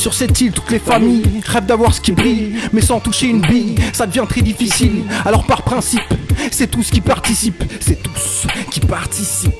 Sur cette île, toutes les familles rêvent d'avoir ce qui brille, mais sans toucher une bille, ça devient très difficile. Alors par principe, c'est tous qui participent, c'est tous qui participent.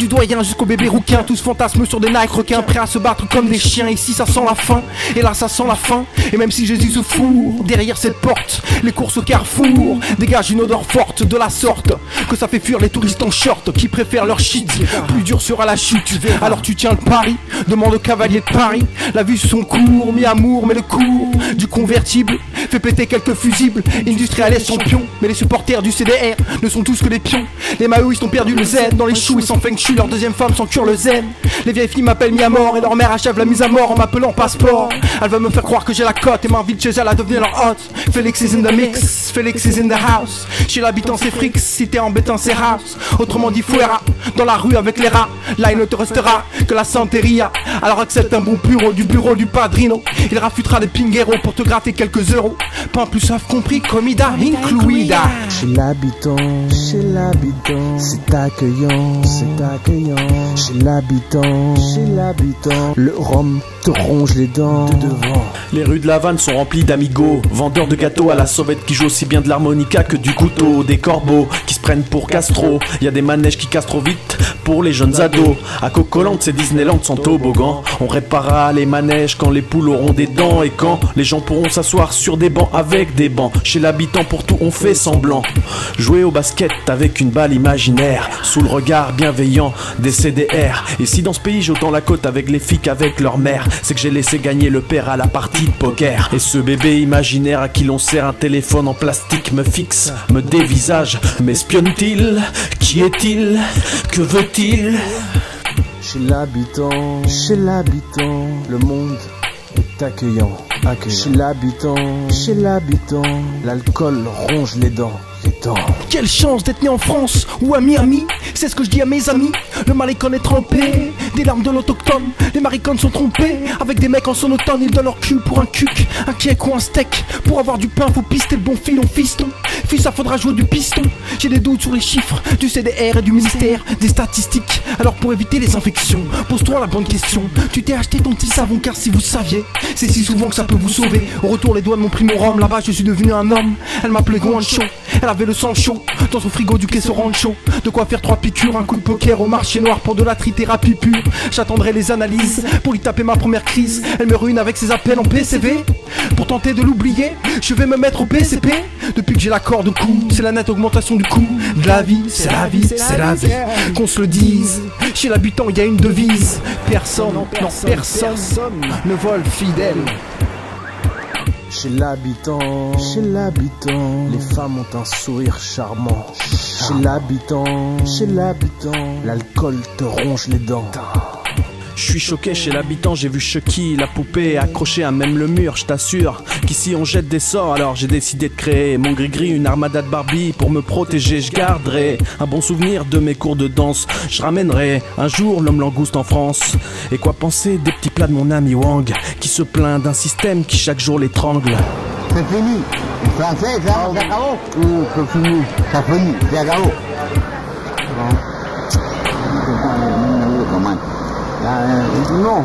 Du doyen jusqu'au bébé rouquin, tous fantasment sur des Nike requins, prêts à se battre comme des chiens. Ici ça sent la faim, et là ça sent la faim. Et même si Jésus se fourre derrière cette porte, les courses au carrefour dégagent une odeur forte, de la sorte que ça fait fuir les touristes en short qui préfèrent leur shit. Plus dur sera la chute, alors tu tiens le pari, demande au cavalier de Paris. La vue sur son cours, mi-amour, mais le cours du convertible fait péter quelques fusibles. Industrialiste champion, mais les supporters du CDR ne sont tous que des pions. Les maoïstes ont perdu le zen, dans les choux ils s'en feng shui, leur deuxième femme s'en cure le zen. Les vieilles filles m'appellent mis à mort et leur mère achève la mise à mort en m'appelant passeport. Elle veut me faire croire que j'ai la cote et m'invite chez elle à devenir leur hôte. Félix is in the mix, Félix is in the house. Chez l'habitant c'est frix, si t'es embêtant c'est house. Autrement dit fuera, dans la rue avec les rats. Là il ne te restera que la santeria. Alors accepte un bon bureau du padrino. Il rafutera des pingueros pour te gratter quelques euros. Pain plus œuf compris, comida incluida. Chez l'habitant, c'est accueillant, c'est accueillant. Chez l'habitant, le rhum te ronge les dents de devant. Les rues de La Havane sont remplies d'amigos, vendeurs de gâteaux à la sauvette qui jouent aussi bien de l'harmonica que du couteau. Des corbeaux qui se prennent pour Castro, y a des manèges qui cassent trop vite pour les jeunes ados. À Cocoland, c'est Disneyland sans toboggan. On réparera les manèges quand les poules auront des dents et quand les gens pourront s'asseoir sur des bancs avec des bancs. Chez l'habitant pour tout on fait semblant. Jouer au basket avec une balle imaginaire sous le regard bienveillant des CDR. Et si dans ce pays j'entends la côte avec les filles avec leur mère, c'est que j'ai laissé gagner le père à la partie de poker. Et ce bébé imaginaire à qui l'on sert un téléphone en plastique me fixe, me dévisage, m'espionne-t-il? Qui est-il? Que veut-il? Chez l'habitant, le monde est accueillant. Chez l'habitant, l'alcool ronge les dents. Quelle chance d'être né en France ou à Miami, c'est ce que je dis à mes amis. Le malécon est trempé des larmes de l'autochtone. Les maricones sont trompés avec des mecs en sonotone. Ils donnent leur cul pour un cuc, un cake ou un steak. Pour avoir du pain faut pister le bon filon fiston. Fils ça faudra jouer du piston. J'ai des doutes sur les chiffres du CDR et du ministère des statistiques. Alors pour éviter les infections, pose-toi la bonne question. Tu t'es acheté ton petit savon car si vous saviez, c'est si souvent que ça peut vous sauver. Au retour les doigts m'ont pris mon rhum. Là-bas je suis devenu un homme. Elle m'appelait Guancho. Elle avait le sang chaud dans son frigo du queso rancho. De quoi faire 3 piqûres, un coup de poker au marché noir pour de la trithérapie pure. J'attendrai les analyses pour lui taper ma première crise. Elle me ruine avec ses appels en PCV. Pour tenter de l'oublier, je vais me mettre au PCP. Depuis que j'ai la corde au cou, c'est la nette augmentation du coût de la vie, c'est la vie, c'est la vie. Qu'on se le dise, chez l'habitant il y a une devise. Personne ne vole fidèle. Chez l'habitant, les femmes ont un sourire charmant. Chez l'habitant, l'alcool te ronge les dents. Je suis choqué chez l'habitant, j'ai vu Chucky, la poupée accrochée à même le mur. Je t'assure qu'ici on jette des sorts, alors j'ai décidé de créer mon gris-gris, une armada de Barbie pour me protéger. Je garderai un bon souvenir de mes cours de danse. Je ramènerai un jour l'homme langouste en France. Et quoi penser des petits plats de mon ami Wang qui se plaint d'un système qui chaque jour l'étrangle. C'est fini. Le français, ça, c'est acabó. C'est fini. Ça finit. C'est acabó. Non.